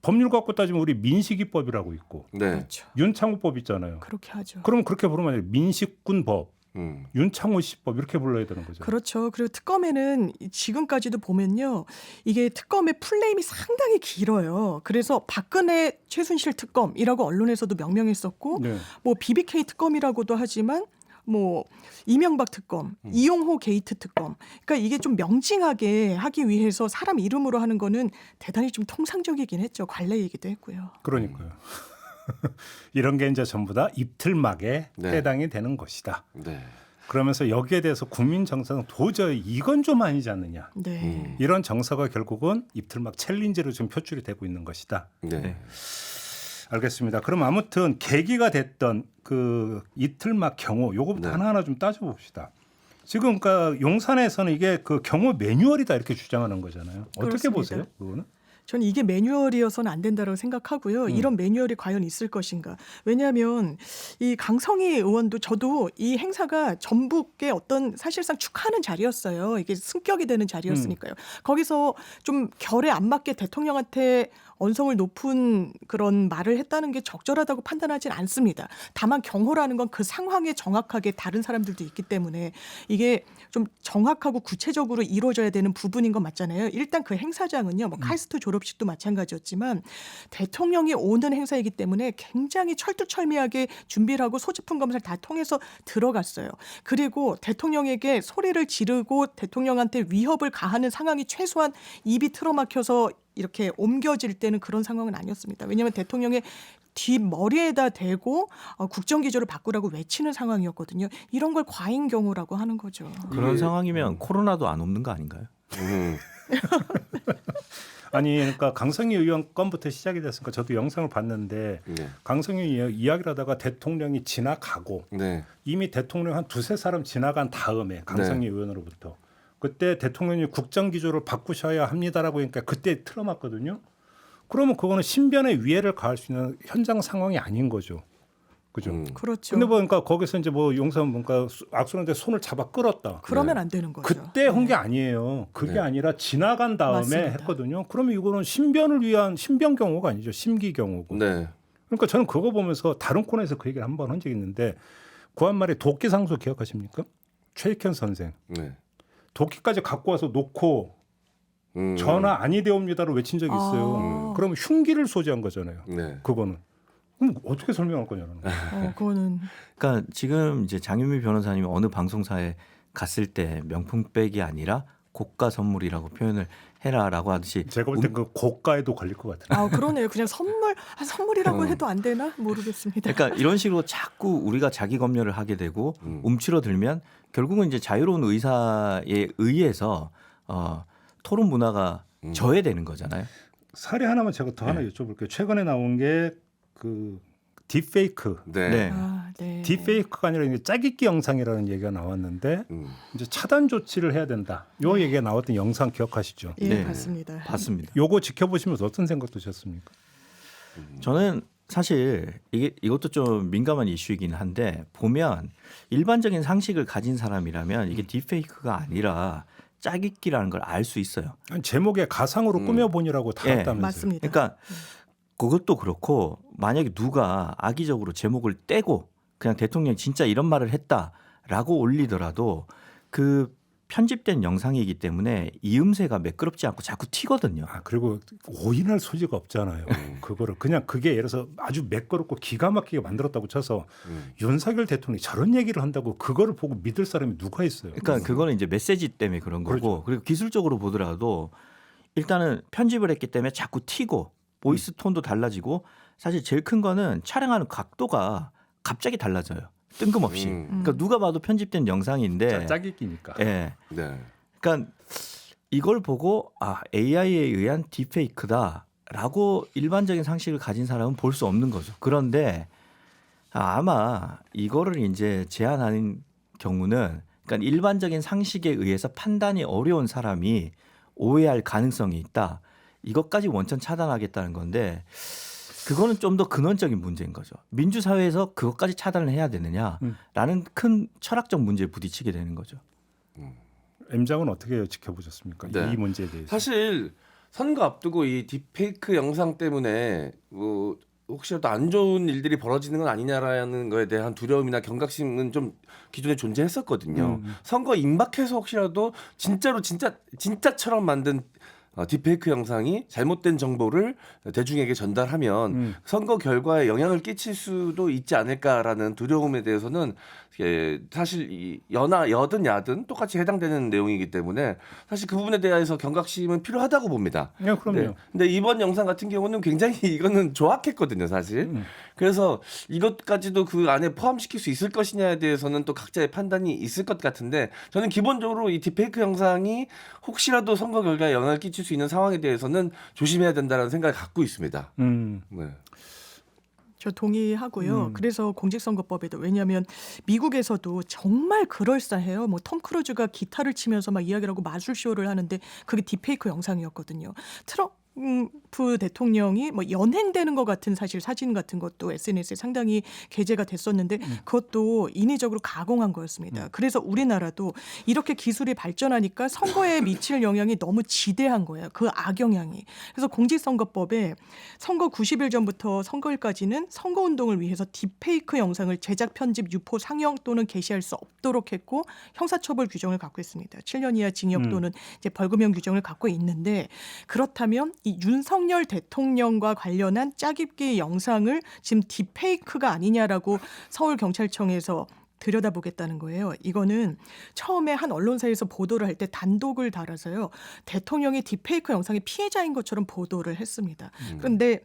법률 갖고 따지면 우리 민식이법이라고 있고 네. 그렇죠. 윤창호법 있잖아요. 그렇게 하죠. 그러면 그렇게 부르면 아니라 민식군법, 윤창호 씨법 이렇게 불러야 되는 거죠. 그렇죠. 그리고 특검에는 지금까지도 보면요. 이게 특검의 플레임이 상당히 길어요. 그래서 박근혜 최순실 특검이라고 언론에서도 명명했었고 네. 뭐 BBK 특검이라고도 하지만 뭐 이명박 특검, 이용호 게이트 특검. 그러니까 이게 좀 명징하게 하기 위해서 사람 이름으로 하는 거는 대단히 좀 통상적이긴 했죠. 관례이기도 했고요. 그러니까요. 이런 게 이제 전부 다 입틀막에 네. 해당이 되는 것이다. 네. 그러면서 여기에 대해서 국민 정서는 도저히 이건 좀 아니지 않느냐. 네. 이런 정서가 결국은 입틀막 챌린지로 지금 표출이 되고 있는 것이다. 네. 알겠습니다. 그럼 아무튼 계기가 됐던 그 이틀막 경호 요거부터 네. 하나하나 좀 따져봅시다. 지금 그러니까 용산에서는 이게 그 경호 매뉴얼이다 이렇게 주장하는 거잖아요. 어떻게 그렇습니다. 보세요? 그거는? 저는 이게 매뉴얼이어서는 안 된다고 생각하고요. 이런 매뉴얼이 과연 있을 것인가. 왜냐하면 이 강성희 의원도 저도 이 행사가 전북의 어떤 사실상 축하하는 자리였어요. 이게 승격이 되는 자리였으니까요. 거기서 좀 결에 안 맞게 대통령한테 언성을 높은 그런 말을 했다는 게 적절하다고 판단하진 않습니다. 다만 경호라는 건 그 상황에 정확하게 다른 사람들도 있기 때문에 이게 좀 정확하고 구체적으로 이루어져야 되는 부분인 건 맞잖아요. 일단 그 행사장은요. 뭐 카이스트 졸업식도 마찬가지였지만 대통령이 오는 행사이기 때문에 굉장히 철두철미하게 준비를 하고 소지품 검사를 다 통해서 들어갔어요. 그리고 대통령에게 소리를 지르고 대통령한테 위협을 가하는 상황이 최소한 입이 틀어막혀서 이렇게 옮겨질 때는 그런 상황은 아니었습니다. 왜냐하면 대통령의 뒷머리에다 대고 국정기조를 바꾸라고 외치는 상황이었거든요. 이런 걸 과잉 경호라고 하는 거죠. 그런 상황이면 코로나도 안 없는 거 아닌가요? 아니 그러니까 강성희 의원 건부터 시작이 됐으니까 저도 영상을 봤는데 네. 강성희 이야기를 하다가 대통령이 지나가고 네. 이미 대통령 한 두세 사람 지나간 다음에 강성희 의원으로부터 그때 대통령이 국정기조를 바꾸셔야 합니다라고 하니까 그때 틀어맞거든요. 그러면 그거는 신변의 위해를 가할 수 있는 현장 상황이 아닌 거죠. 그죠? 그렇죠. 근데 그러니까 거기서 이제 뭐 용산 뭔가 악수하는데 손을 잡아 끌었다. 그러면 안 되는 거죠. 그때 한 게 아니에요. 그게 아니라 지나간 다음에 맞습니다. 했거든요. 그러면 이거는 신변을 위한 신변 경호가 아니죠. 심기 경호고. 네. 그러니까 저는 그거 보면서 다른 코너에서 그 얘기를 한번 한 적이 있는데 구한말의 도끼상소 기억하십니까? 최익현 선생. 네. 도끼까지 갖고 와서 놓고 전화 아니 되옵니다를 외친 적이 있어요. 그러면 흉기를 소지한 거잖아요. 네. 그거는. 그럼 어떻게 설명할 거냐는. 그거는. 그러니까 지금 이제 장윤미 변호사님이 어느 방송사에 갔을 때 명품백이 아니라 고가 선물이라고 표현을 해라라고 하듯이 제가 볼 때 그 고가에도 걸릴 것 같아요. 그러네요. 그냥 선물이라고 해도 안 되나 모르겠습니다. 그러니까 이런 식으로 자꾸 우리가 자기 검열을 하게 되고 움츠러들면 결국은 이제 자유로운 의사에 의해서 토론 문화가 저해되는 거잖아요. 사례 하나만 제가 더 하나 여쭤볼게요. 최근에 나온 게 그 딥페이크. 네. 네. 딥페이크가 아니라 이제 짜깁기 영상이라는 얘기가 나왔는데 이제 차단 조치를 해야 된다. 요 얘기가 나왔던 영상 기억하시죠? 예, 네. 봤습니다. 봤습니다. 요거 지켜보시면서 어떤 생각 드셨습니까? 저는 사실 이것도 좀 민감한 이슈이긴 한데 보면 일반적인 상식을 가진 사람이라면 이게 딥페이크가 아니라 짜깁기라는 걸 알 수 있어요. 아니, 제목에 가상으로 꾸며보니라고 달았다면서요. 맞습니다. 그러니까 그것도 그렇고 만약에 누가 악의적으로 제목을 떼고 그냥 대통령이 진짜 이런 말을 했다라고 올리더라도 그 편집된 영상이기 때문에 이음새가 매끄럽지 않고 자꾸 튀거든요. 아, 그리고 오인할 소지가 없잖아요. 그거를 그냥 그게 예를 들어서 아주 매끄럽고 기가 막히게 만들었다고 쳐서 윤석열 대통령이 저런 얘기를 한다고 그거를 보고 믿을 사람이 누가 있어요? 그러니까 그거는 이제 메시지 때문에 그런 거고 그렇죠. 그리고 기술적으로 보더라도 일단은 편집을 했기 때문에 자꾸 튀고 보이스 톤도 달라지고 사실 제일 큰 거는 촬영하는 각도가 갑자기 달라져요. 뜬금없이. 그러니까 누가 봐도 편집된 영상인데 짜깁기니까. 예. 네. 그러니까 이걸 보고 AI에 의한 딥페이크다라고 일반적인 상식을 가진 사람은 볼 수 없는 거죠. 그런데 아마 이거를 이제 제한하는 경우는 그러니까 일반적인 상식에 의해서 판단이 어려운 사람이 오해할 가능성이 있다. 이것까지 원천 차단하겠다는 건데 그거는 좀 더 근원적인 문제인 거죠. 민주사회에서 그것까지 차단을 해야 되느냐라는 큰 철학적 문제에 부딪히게 되는 거죠. M장은 어떻게 지켜보셨습니까? 네. 이 문제에 대해서. 사실 선거 앞두고 이 딥페이크 영상 때문에 뭐 혹시라도 안 좋은 일들이 벌어지는 건 아니냐라는 거에 대한 두려움이나 경각심은 좀 기존에 존재했었거든요. 선거 임박해서 혹시라도 진짜처럼 만든 딥페이크 영상이 잘못된 정보를 대중에게 전달하면 선거 결과에 영향을 끼칠 수도 있지 않을까라는 두려움에 대해서는 사실 이 여든 야든 똑같이 해당되는 내용이기 때문에 사실 그 부분에 대해서 경각심은 필요하다고 봅니다. 네, 그럼요. 네. 근데 이번 영상 같은 경우는 굉장히 이거는 조악했거든요, 사실. 그래서 이것까지도 그 안에 포함시킬 수 있을 것이냐에 대해서는 또 각자의 판단이 있을 것 같은데 저는 기본적으로 이 딥페이크 영상이 혹시라도 선거 결과에 영향을 끼칠 수 있는 상황에 대해서는 조심해야 된다는 생각을 갖고 있습니다. 네. 저 동의하고요. 그래서 공직선거법에도 왜냐하면 미국에서도 정말 그럴싸해요. 뭐 톰 크루즈가 기타를 치면서 막 이야기를 하고 마술쇼를 하는데 그게 딥페이크 영상이었거든요. 트럼프 대통령이 뭐 연행되는 것 같은 사실 사진 같은 것도 SNS에 상당히 게재가 됐었는데 그것도 인위적으로 가공한 거였습니다. 그래서 우리나라도 이렇게 기술이 발전하니까 선거에 미칠 영향이 너무 지대한 거예요. 그 악영향이. 그래서 공직선거법에 선거 90일 전부터 선거일까지는 선거운동을 위해서 딥페이크 영상을 제작, 편집, 유포, 상영 또는 게시할 수 없도록 했고 형사처벌 규정을 갖고 있습니다. 7년 이하 징역 또는 이제 벌금형 규정을 갖고 있는데 그렇다면 이 윤석열 대통령과 관련한 짜깁기 영상을 지금 딥페이크가 아니냐라고 서울경찰청에서 들여다보겠다는 거예요. 이거는 처음에 한 언론사에서 보도를 할 때 단독을 달아서요. 대통령이 딥페이크 영상의 피해자인 것처럼 보도를 했습니다. 그런데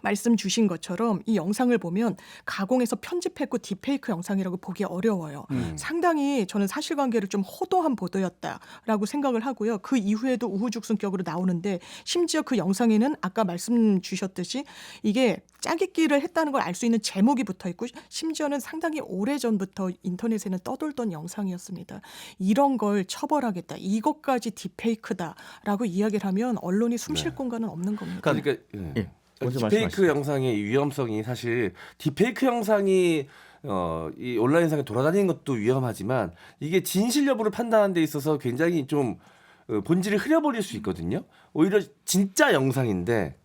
말씀 주신 것처럼 이 영상을 보면 가공해서 편집했고 딥페이크 영상이라고 보기 어려워요. 상당히 저는 사실관계를 좀 호도한 보도였다라고 생각을 하고요. 그 이후에도 우후죽순격으로 나오는데 심지어 그 영상에는 아까 말씀 주셨듯이 이게 짜깁기를 했다는 걸 알 수 있는 제목이 붙어 있고 심지어는 상당히 오래전부터 인터넷에는 떠돌던 영상이었습니다. 이런 걸 처벌하겠다. 이것까지 딥페이크다라고 이야기를 하면 언론이 숨 쉴 공간은 없는 겁니다. 그러니까 딥페이크 영상의 위험성이 사실 딥페이크 영상이 이 온라인상에 돌아다니는 것도 위험하지만 이게 진실 여부를 판단하는 데 있어서 굉장히 좀 본질을 흐려버릴 수 있거든요. 오히려 진짜 영상인데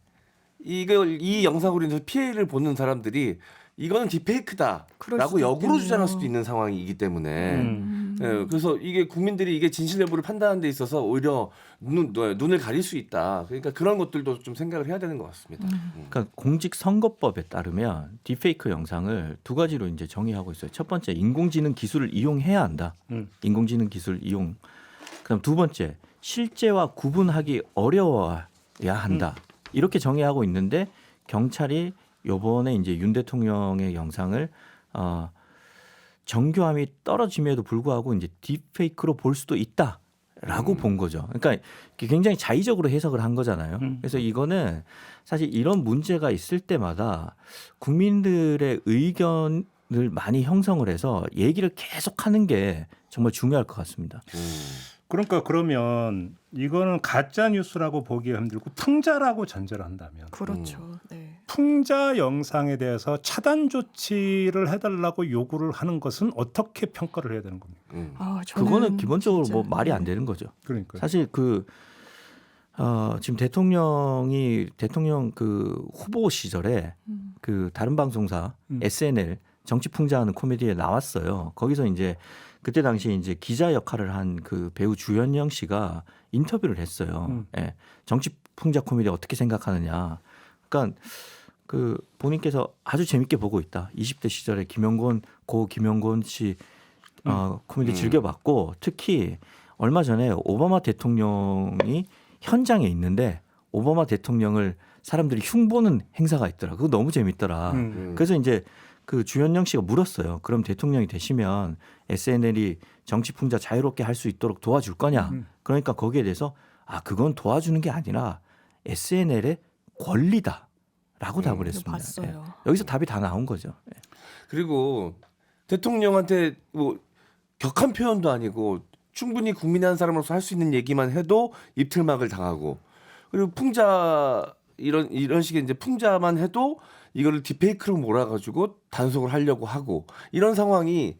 이 영상으로 인해서 피해를 보는 사람들이 이거는 딥페이크다라고 역으로 주장할 수도 있는 상황이기 때문에 그래서 이게 국민들이 이게 진실 여부를 판단하는 데 있어서 오히려 눈을 가릴 수 있다. 그러니까 그런 것들도 좀 생각을 해야 되는 것 같습니다. 그러니까 공직선거법에 따르면 딥페이크 영상을 두 가지로 이제 정의하고 있어요. 첫 번째, 인공지능 기술을 이용해야 한다. 인공지능 기술 이용. 그다음 두 번째, 실제와 구분하기 어려워야 한다. 이렇게 정의하고 있는데 경찰이 요번에 이제 윤 대통령의 영상을 정교함이 떨어짐에도 불구하고 이제 딥페이크로 볼 수도 있다라고 본 거죠. 그러니까 굉장히 자의적으로 해석을 한 거잖아요. 그래서 이거는 사실 이런 문제가 있을 때마다 국민들의 의견 많이 형성을 해서 얘기를 계속 하는 게 정말 중요할 것 같습니다. 그러니까 그러면 이거는 가짜 뉴스라고 보기 힘들고 풍자라고 전제를 한다면 그렇죠. 네. 풍자 영상에 대해서 차단 조치를 해달라고 요구를 하는 것은 어떻게 평가를 해야 되는 겁니까? 그거는 기본적으로 뭐 말이 안 되는 거죠. 그러니까 사실 지금 대통령 그 후보 시절에 그 다른 방송사 SNL 정치 풍자하는 코미디에 나왔어요. 거기서 이제 그때 당시에 이제 기자 역할을 한 그 배우 주현영 씨가 인터뷰를 했어요. 예. 정치 풍자 코미디 어떻게 생각하느냐. 그러니까 그 본인께서 아주 재밌게 보고 있다. 20대 시절에 고 김영곤 씨 코미디 즐겨봤고 특히 얼마 전에 오바마 대통령이 현장에 있는데 오바마 대통령을 사람들이 흉보는 행사가 있더라. 그거 너무 재밌더라. 그래서 이제 그 주현영 씨가 물었어요. 그럼 대통령이 되시면 SNL이 정치 풍자 자유롭게 할 수 있도록 도와줄 거냐? 그러니까 거기에 대해서 그건 도와주는 게 아니라 SNL의 권리다라고 답을 했습니다. 봤어요. 예. 여기서 답이 다 나온 거죠. 예. 그리고 대통령한테 뭐 격한 표현도 아니고 충분히 국민의 한 사람으로서 할 수 있는 얘기만 해도 입틀막을 당하고 그리고 풍자 이런 식의 이제 풍자만 해도 이거를 딥페이크로 몰아가지고 단속을 하려고 하고 이런 상황이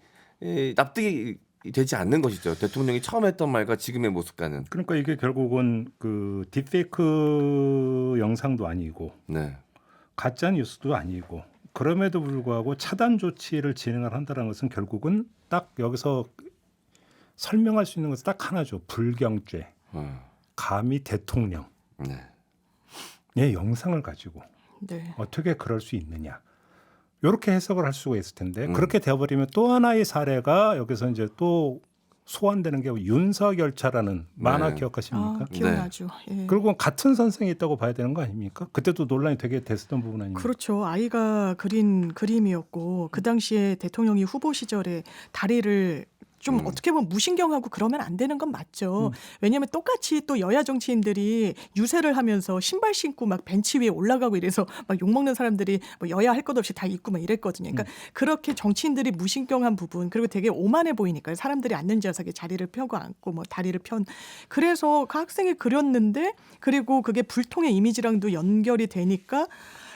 납득이 되지 않는 것이죠. 대통령이 처음 했던 말과 지금의 모습과는. 그러니까 이게 결국은 그 딥페이크 영상도 아니고 가짜 뉴스도 아니고 그럼에도 불구하고 차단 조치를 진행을 한다는 것은 결국은 딱 여기서 설명할 수 있는 것은 딱 하나죠. 불경죄. 감히 대통령의 영상을 가지고 어떻게 그럴 수 있느냐. 이렇게 해석을 할 수가 있을 텐데 그렇게 되어버리면 또 하나의 사례가 여기서 이제 또 소환되는 게 윤석열차라는 만화 기억하십니까? 기억나죠. 예. 그리고 같은 선생이 있다고 봐야 되는 거 아닙니까? 그때도 논란이 되게 됐었던 부분 아닙니까? 그렇죠. 아이가 그린 그림이었고 그 당시에 대통령이 후보 시절에 다리를 좀 어떻게 보면 무신경하고 그러면 안 되는 건 맞죠. 왜냐하면 똑같이 또 여야 정치인들이 유세를 하면서 신발 신고 막 벤치 위에 올라가고 이래서 막 욕먹는 사람들이 뭐 여야 할 것 없이 다 입고 막 이랬거든요. 그러니까 그렇게 정치인들이 무신경한 부분 그리고 되게 오만해 보이니까요. 사람들이 앉는 좌석에 자리를 펴고 앉고 뭐 다리를 그래서 그 학생이 그렸는데 그리고 그게 불통의 이미지랑도 연결이 되니까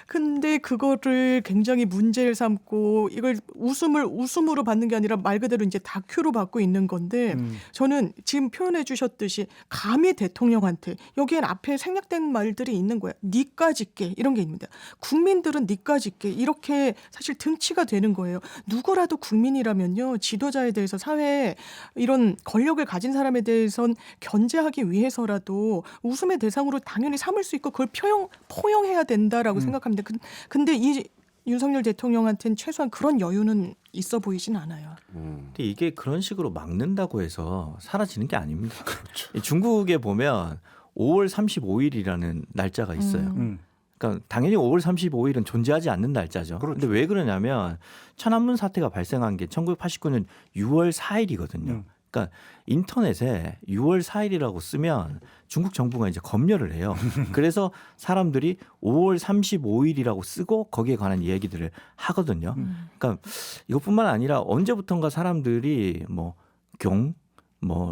근데 그거를 굉장히 문제를 삼고 이걸 웃음으로 받는 게 아니라 말 그대로 이제 다큐로 받고 있는 건데 저는 지금 표현해 주셨듯이 감히 대통령한테 여기엔 앞에 생략된 말들이 있는 거야. 니까짓게 이런 게 있습니다. 국민들은 니까짓게 이렇게 사실 등치가 되는 거예요. 누구라도 국민이라면요. 지도자에 대해서 사회에 이런 권력을 가진 사람에 대해선 견제하기 위해서라도 웃음의 대상으로 당연히 삼을 수 있고 그걸 포용해야 된다라고 생각합니다. 근데 이 윤석열 대통령한테는 최소한 그런 여유는 있어 보이진 않아요. 근데 이게 그런 식으로 막는다고 해서 사라지는 게 아닙니다. 그렇죠. 중국에 보면 5월 35일이라는 날짜가 있어요. 그러니까 당연히 5월 35일은 존재하지 않는 날짜죠. 그런데 왜 그러냐면 천안문 사태가 발생한 게 1989년 6월 4일이거든요. 그러니까 인터넷에 6월 4일이라고 쓰면 중국 정부가 이제 검열을 해요. 그래서 사람들이 5월 35일이라고 쓰고 거기에 관한 얘기들을 하거든요. 그러니까 이것뿐만 아니라 언제부턴가 사람들이 뭐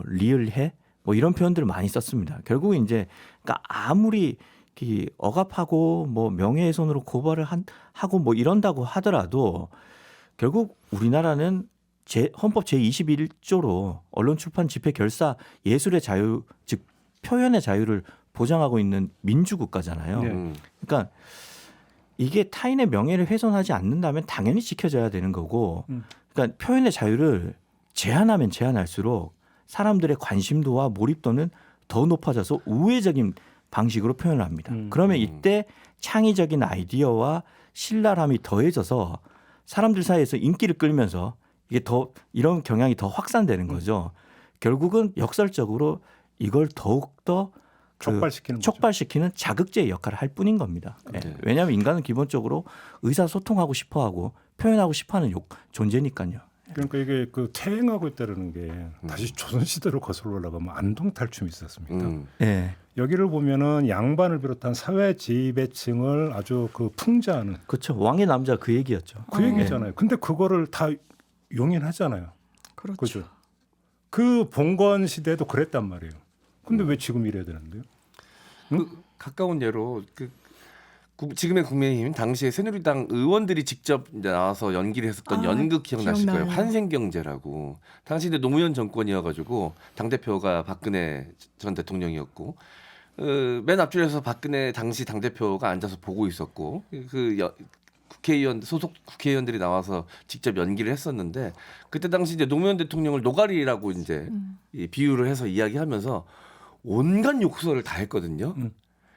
리을해 뭐 이런 표현들을 많이 썼습니다. 결국은 이제 그러니까 아무리 억압하고 뭐 명예훼손으로 고발을 하고 뭐 이런다고 하더라도 결국 우리나라는 헌법 제21조로 언론 출판 집회 결사 예술의 자유 즉 표현의 자유를 보장하고 있는 민주국가잖아요. 그러니까 이게 타인의 명예를 훼손하지 않는다면 당연히 지켜져야 되는 거고 그러니까 표현의 자유를 제한하면 제한할수록 사람들의 관심도와 몰입도는 더 높아져서 우회적인 방식으로 표현을 합니다. 그러면 이때 창의적인 아이디어와 신랄함이 더해져서 사람들 사이에서 인기를 끌면서 이게 더 이런 경향이 더 확산되는 거죠. 결국은 역설적으로 이걸 더욱더 촉발시키는 자극제의 역할을 할 뿐인 겁니다. 왜냐하면 인간은 기본적으로 의사소통하고 싶어하고 표현하고 싶어하는 존재니까요. 그러니까 이게 그 퇴행하고 있다는 게 다시 조선 시대로 거슬러 올라가면 안동 탈춤이 있었습니까 네. 여기를 보면은 양반을 비롯한 사회 지배층을 아주 그 풍자하는 그렇죠. 왕의 남자 그 얘기였죠. 그 얘기잖아요. 근데 그거를 다 용인하잖아요. 그렇죠. 그 봉건 시대도 그랬단 말이에요. 근데 왜 지금 이래야 되는데요? 그 가까운 예로 지금의 국민의힘 당시에 새누리당 의원들이 직접 이제 나와서 연기를 했었던 연극 기억나실 거예요. 환생경제라고. 당시 이제 노무현 정권이어가지고 당 대표가 박근혜 전 대통령이었고 맨 앞줄에서 박근혜 당시 당 대표가 앉아서 보고 있었고 국회의원 소속 국회의원들이 나와서 직접 연기를 했었는데 그때 당시 이제 노무현 대통령을 노가리라고 이제 이 비유를 해서 이야기하면서 온갖 욕설을 다 했거든요.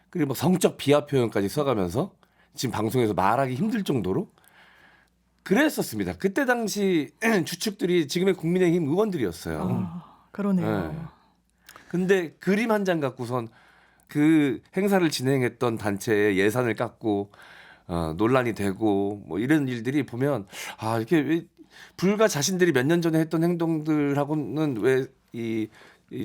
그리고 뭐 성적 비하 표현까지 써가면서 지금 방송에서 말하기 힘들 정도로 그랬었습니다. 그때 당시 주축들이 지금의 국민의힘 의원들이었어요. 그러네요. 네. 근데 그림 한 장 갖고선 그 행사를 진행했던 단체의 예산을 깎고 논란이 되고 뭐 이런 일들이 보면 이렇게 왜 불과 자신들이 몇 년 전에 했던 행동들하고는 왜 이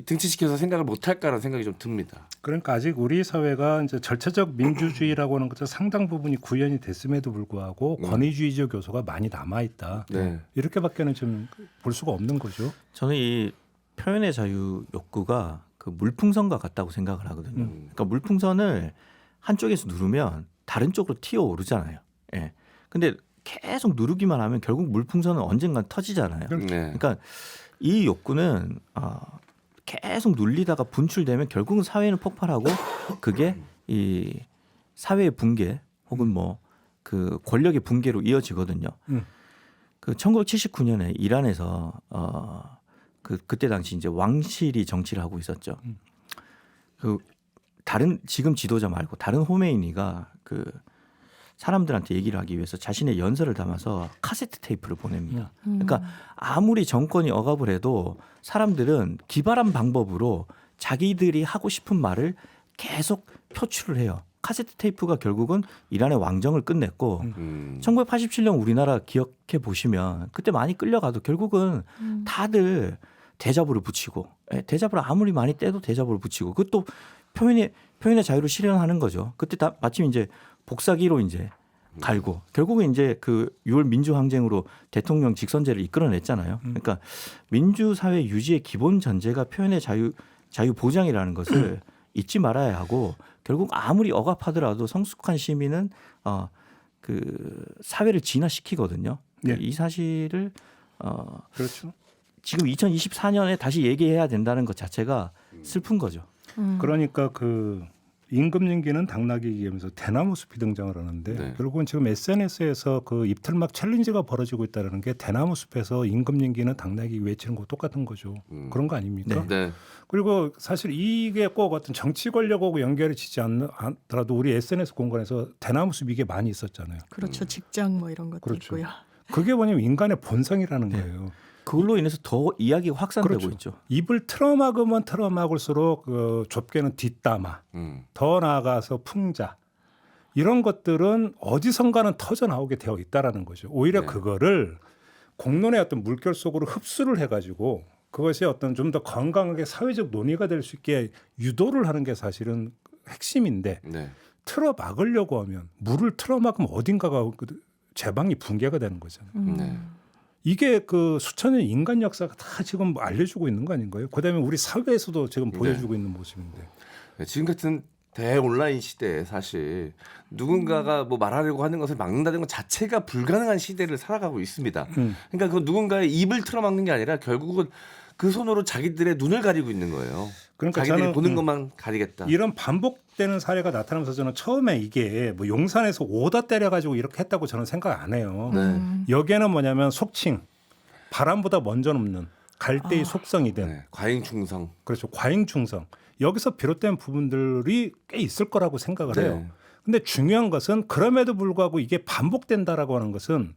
등치시켜서 생각을 못할까라는 생각이 좀 듭니다. 그러니까 아직 우리 사회가 이제 절차적 민주주의라고 하는 것도 상당 부분이 구현이 됐음에도 불구하고 권위주의적 요소가 많이 남아 있다. 네. 이렇게밖에는 좀 볼 수가 없는 거죠. 저는 이 표현의 자유 욕구가 그 물풍선과 같다고 생각을 하거든요. 그러니까 물풍선을 한쪽에서 누르면 다른 쪽으로 튀어 오르잖아요. 예. 근데 계속 누르기만 하면 결국 물풍선은 언젠간 터지잖아요. 네. 그러니까 이 욕구는 계속 눌리다가 분출되면 결국은 사회는 폭발하고 그게 이 사회의 붕괴 혹은 뭐 그 권력의 붕괴로 이어지거든요. 그 1979년에 이란에서 그때 당시 이제 왕실이 정치를 하고 있었죠. 그 다른 지금 지도자 말고 다른 호메이니가 그 사람들한테 얘기를 하기 위해서 자신의 연설을 담아서 카세트 테이프를 보냅니다. 그러니까 아무리 정권이 억압을 해도 사람들은 기발한 방법으로 자기들이 하고 싶은 말을 계속 표출을 해요. 카세트 테이프가 결국은 이란의 왕정을 끝냈고 1987년 우리나라 기억해 보시면 그때 많이 끌려가도 결국은 다들 대자보를 붙이고 대자보를 아무리 많이 떼도 대자보를 붙이고 그것도 표현의 자유를 실현하는 거죠. 그때 다 마침 이제 복사기로 이제 갈고 결국은 이제 그 6월 민주항쟁으로 대통령 직선제를 이끌어냈잖아요. 그러니까 민주사회 유지의 기본 전제가 표현의 자유 보장이라는 것을 잊지 말아야 하고 결국 아무리 억압하더라도 성숙한 시민은 그 사회를 진화시키거든요. 네. 이 사실을 그렇죠. 지금 2024년에 다시 얘기해야 된다는 것 자체가 슬픈 거죠. 그러니까 그 임금님기는 당나귀기하면서 대나무 숲이 등장을 하는데 결국은 지금 SNS에서 그 입틀막 챌린지가 벌어지고 있다는 게 대나무 숲에서 임금님기는 당나귀 외치는 거 똑같은 거죠. 그런 거 아닙니까? 네. 그리고 사실 이게 꼭 어떤 정치 권력하고 연결이 지지 않더라도 우리 SNS 공간에서 대나무 숲 이게 많이 있었잖아요. 그렇죠. 직장 뭐 이런 것도 그렇죠. 있고요. 그게 뭐냐면 인간의 본성이라는 거예요. 그걸로 인해서 더 이야기가 확산되고 그렇죠. 있죠. 입을 틀어막으면 틀어막을수록 그 좁게는 뒷담화, 더 나아가서 풍자 이런 것들은 어디선가는 터져 나오게 되어 있다라는 거죠. 오히려 그거를 공론의 어떤 물결 속으로 흡수를 해가지고 그것이 어떤 좀 더 건강하게 사회적 논의가 될 수 있게 유도를 하는 게 사실은 핵심인데 틀어막으려고 하면 물을 틀어막으면 어딘가가 제방이 붕괴가 되는 거잖아요. 이게 그 수천 년 인간 역사가 다 지금 알려주고 있는 거 아닌가요? 그다음에 우리 사회에서도 지금 보여주고 있는 모습인데. 지금 같은 대온라인 시대에 사실 누군가가 뭐 말하려고 하는 것을 막는다는 것 자체가 불가능한 시대를 살아가고 있습니다. 그러니까 그 누군가의 입을 틀어막는 게 아니라 결국은 그 손으로 자기들의 눈을 가리고 있는 거예요. 그러니까 자기들이 저는 보는 것만 가리겠다. 이런 반복되는 사례가 나타나면서 저는 처음에 이게 뭐 용산에서 오다 때려가지고 이렇게 했다고 저는 생각 안 해요. 여기에는 뭐냐면 속칭, 바람보다 먼저 눕는 갈대의 속성이든 과잉충성. 그렇죠. 과잉충성. 여기서 비롯된 부분들이 꽤 있을 거라고 생각을 해요. 근데 중요한 것은 그럼에도 불구하고 이게 반복된다라고 하는 것은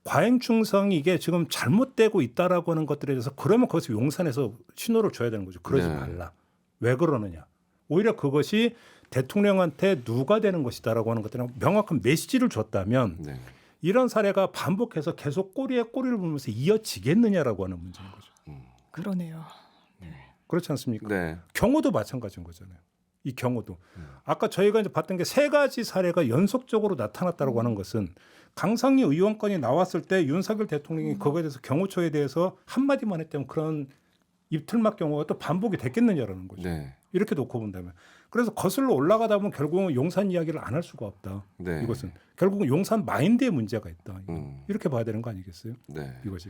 과잉충성이 이게 지금 잘못되고 있다라고 하는 것들에 대해서 그러면 거기서 용산에서 신호를 줘야 되는 거죠. 그러지 말라. 왜 그러느냐. 오히려 그것이 대통령한테 누가 되는 것이다라고 하는 것들은 명확한 메시지를 줬다면 이런 사례가 반복해서 계속 꼬리에 꼬리를 물면서 이어지겠느냐라고 하는 문제인 거죠. 그러네요. 그렇지 않습니까? 네. 경우도 마찬가지인 거잖아요. 이 경우도 아까 저희가 이제 봤던 게 3가지 사례가 연속적으로 나타났다고 하는 것은 강상희 의원 건이 나왔을 때 윤석열 대통령이 그거에 대해서 경호처에 대해서 한마디만 했다면 그런 입틀막 경우가 또 반복이 됐겠느냐라는 거죠. 네. 이렇게 놓고 본다면. 그래서 거슬러 올라가다 보면 결국은 용산 이야기를 안 할 수가 없다. 네. 이것은 결국은 용산 마인드에 문제가 있다. 이렇게 봐야 되는 거 아니겠어요? 네. 이것이.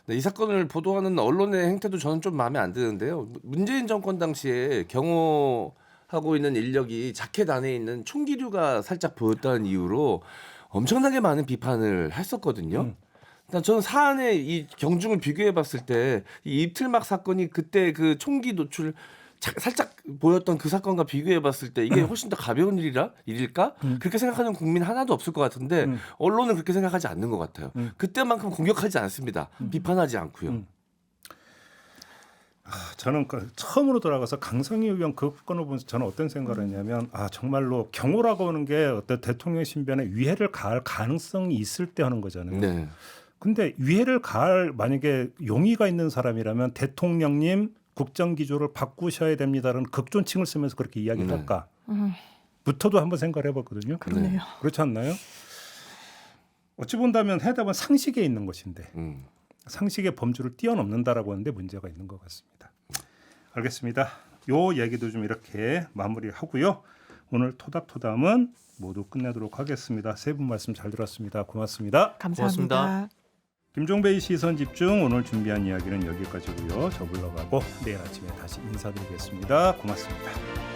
네, 이 사건을 보도하는 언론의 행태도 저는 좀 마음에 안 드는데요. 문재인 정권 당시에 경호하고 있는 인력이 자켓 안에 있는 총기류가 살짝 보였다는 이유로 엄청나게 많은 비판을 했었거든요. 일단 저는 사안의 이 경중을 비교해봤을 때 이 입틀막 사건이 그때 그 총기 노출 살짝 보였던 그 사건과 비교해봤을 때 이게 훨씬 더 가벼운 일일까? 그렇게 생각하는 국민 하나도 없을 것 같은데 언론은 그렇게 생각하지 않는 것 같아요. 그때만큼 공격하지 않습니다. 비판하지 않고요. 저는 처음으로 돌아가서 강성희 의원 그 건을 보면서 저는 어떤 생각을 했냐면 정말로 경호라고 하는 게 어떤 대통령 신변에 위해를 가할 가능성이 있을 때 하는 거잖아요. 네. 근데 위해를 가할 만약에 용의가 있는 사람이라면 대통령님 국정기조를 바꾸셔야 됩니다라는 극존칭을 쓰면서 그렇게 이야기를 할까? 부터도 한번 생각을 해봤거든요. 그러네요. 그렇지 않나요? 어찌 본다면 해답은 상식에 있는 것인데 상식의 범주를 뛰어넘는다라고 하는데 문제가 있는 것 같습니다. 알겠습니다. 요 얘기도 좀 이렇게 마무리하고요. 오늘 토닥토담은 모두 끝내도록 하겠습니다. 세 분 말씀 잘 들었습니다. 고맙습니다. 감사합니다. 고맙습니다. 김종배의 시선집중 오늘 준비한 이야기는 여기까지고요. 저 물러가고 내일 아침에 다시 인사드리겠습니다. 고맙습니다.